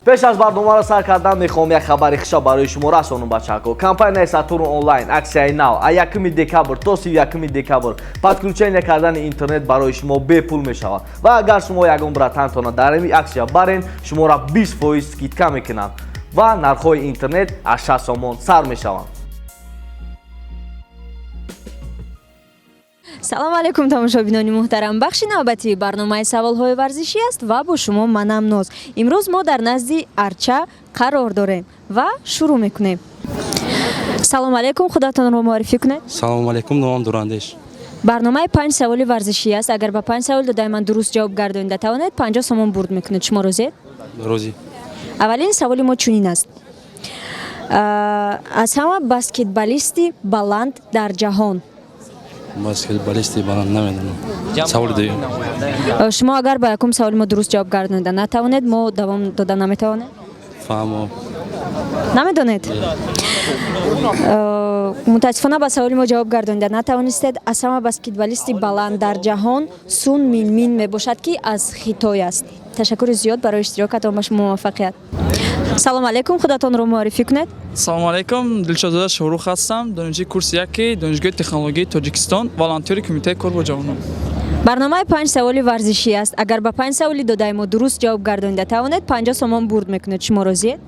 пеш аз барномаро сар кардан мехоҳам як хабари хушо барои шумо расонам бачаҳако. Компанияи Сатурн онлайн аксияи нав аз 1 декабр то 31 декабр подключения кардани интернет барои шумо бепул мешавад ва агар шумо ягон братантона дар ин аксия барен шуморо 20% скидка мекунанд ва нархҳои интернет аз 60 сомон сар мешаванд. салому алейкум тамошобинони муҳтарам. бахши навбати барномаи саволҳои варзишӣ аст ва бо шумо манам Ноз. имрӯз мо дар назди арча қарор дорем ва шурӯъ мекунем. салому алейкум, худатонро муаррифӣ кунед. салому алейкум, номам Дурандеш. барномаи 5 саволи варзишӣ аст. агар ба 5 савол додаи ман дуруст ҷавоб гардонида тавонед 50 сомон бурд мекунед. шумо розиед? Розӣ. аввалин саволи мо чунин аст. аз ҳама баскетболисти баланд дар ҷаҳон баскетболисти баланд намедонам. саволи дуюм. шумо агар ба якум саволи мо дуруст ҷавоб гардонида натавонед мо давом дода наметавонед? фаҳмо. намедонед? мутаассифона ба саволи мо ҷавоб гардонида натавонистед. аз ҳама баскетболисти баланд дар ҷаҳон Сун Мин мебошад ки аз Хитой аст. ташаккури зиёд барои иштирокатон ба шумо муваффақият. салому алейкум, худатонро муаррифӣ кунед. салому алейкум, дилшодзода Шоҳрух ҳастам, донишҷӯи курси 1 донишгоҳи технологияи Тоҷикистон, волонтёри кумитаи кор бо ҷавонон. барномаи 5 саволи варзишӣ аст. агар ба 5 саволи додаи мо дуруст ҷавоб гардонида тавонед 50 сомон бурд мекунед. шумо розиед?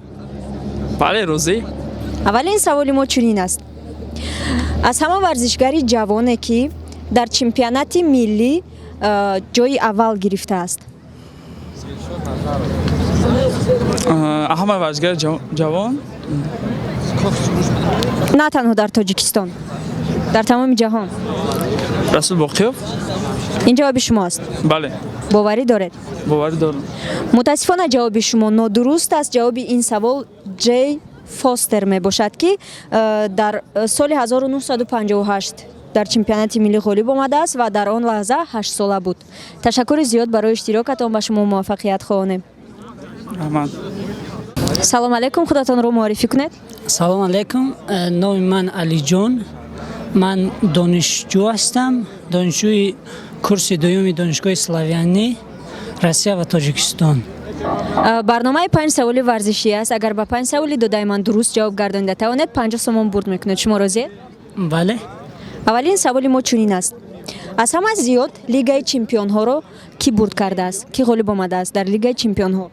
бале, розӣ. аввалин саволи мо чунин аст. аз ҳама варзишгари ҷавоне ки дар чемпионати миллӣ ҷои аввал гирифтааст. ҳама варзишгари ҷавон на танҳо дар Тоҷикистон, дар тамоми ҷаҳон. Расул Боқиёв. ин ҷавоби шумо аст. бале, боварӣ доред? боварӣ дорам. мутаассифона ҷавоби шумо нодуруст аст. ҷавоби ин савол Ҷей Фостер мебошад ки дар соли 1958 дар чемпионати миллӣ ғолиб омадааст ва дар он лаҳза 8 сола буд. ташаккури зиёд барои иштирокатон ба шумо муваффақият хоҳонем. раҳмат. салому алейкум, худатонро муаррифӣ кунед. салому алейкум, номи ман Алиҷон. ман донишҷӯ ҳастам, донишҷӯи курси дуюми донишгоҳи Славянӣ, Россия ва Тоҷикистон. барномаи 5 саволи варзишӣ аст. агар ба 5 саволи додаи ман дуруст ҷавоб гардонида тавонед 50 сомон бурд мекунед. шумо розиед? бале. аввалин саволи мо чунин аст. аз ҳама зиёд лигаи чемпионҳоро ки бурд кардааст? ки ғолиб омадааст дар лигаи чемпионҳо?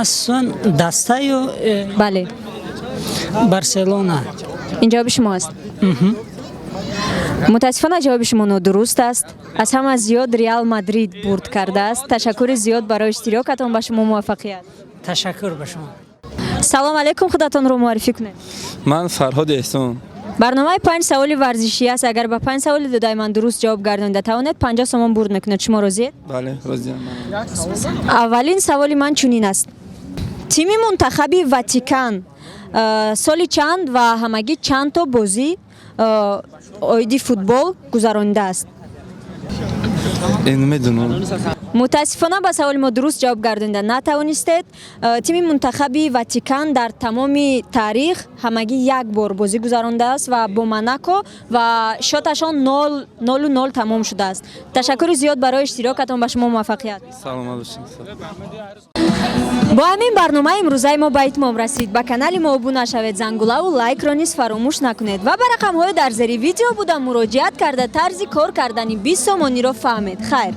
асон даста ё бале. Барселона. ин ҷавоби шумо аст. мутаассифона ҷавоби шумо нодуруст аст. аз ҳама зиёд Реал Мадрид бурд кардааст. ташаккури зиёд барои иштирокатон ба шумо муваффақият. ташаккур ба шумо. салому алейкум, худатонро муаррифӣ кунед. ман Фарҳоди Эҳсон. барномаи 5 саволи варзишӣ аст. агар ба 5 саволи додаи ман дуруст ҷавоб гардонида тавонед 50 сомон бурд мекунед. шумо розиед? бале, розиам. аввалин саволи ман чунин аст. тими мунтахаби Ватикан соли чанд ва ҳамагӣ чандто бозӣ оиди футбол гузаронидааст? ин медонам. мутаассифона ба саволи мо дуруст ҷавоб гардонида натавонистед. тими мунтахаби Ватикан дар тамоми таърих ҳамагӣ як бор бозӣ гузарондааст ва бо Монако ва шоташон 0-0 тамом шудааст. ташаккури зиёд барои иштирокатон ба шумо муваффақият. саломат бошед. бо ҳамин барномаи имрӯзаи мо ба итмом расид. ба канали мо обуна шавед, зангулаву лайкро низ фаромӯш накунед ва ба рақамҳои дар зери видео буда муроҷиат карда тарзи кор кардани 20 сомониро фаҳмед. хайр.